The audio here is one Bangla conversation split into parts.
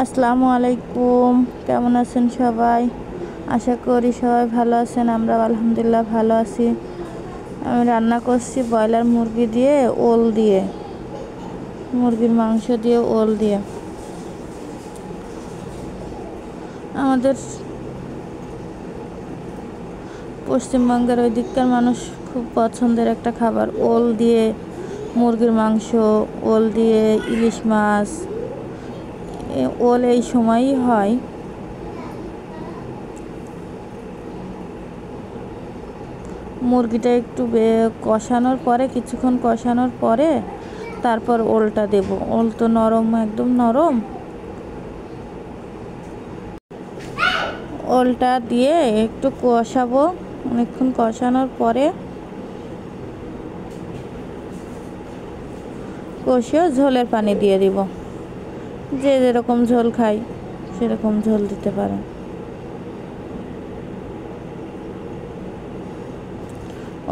আসসালামু আলাইকুম। কেমন আছেন সবাই? আশা করি সবাই ভালো আছেন। আমরা আলহামদুলিল্লাহ ভালো আছি। আমি রান্না করছি ব্রয়লার মুরগি দিয়ে, ওল দিয়ে, মুরগির মাংস দিয়ে, ওল দিয়ে। আমাদের পশ্চিমবঙ্গের ওই দিককার মানুষ খুব পছন্দের একটা খাবার, ওল দিয়ে মুরগির মাংস, ওল দিয়ে ইলিশ মাছ। ওল এই সময়ই হয়। মুরগিটা একটু কষানোর পরে, কিছুক্ষণ কষানোর পরে তারপর ওলটা দেব। ওল তো নরম, একদম নরম। ওলটা দিয়ে একটু কষাবো। অনেকক্ষণ কষানোর পরে কষিয়ে ঝোলের পানি দিয়ে দিব। যে যেরকম ঝোল খাই সেরকম ঝোল দিতে পারে।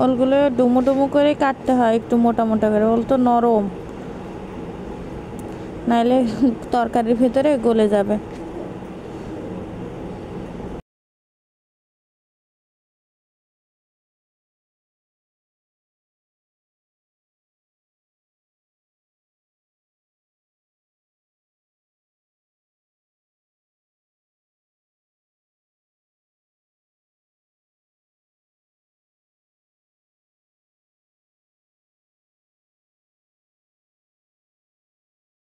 ওলগুলো ডুমো ডুমো করে কাটতে হয়, একটু মোটা মোটা করে। ওল তো নরম, নাইলে তরকারির ভিতরে গলে যাবে।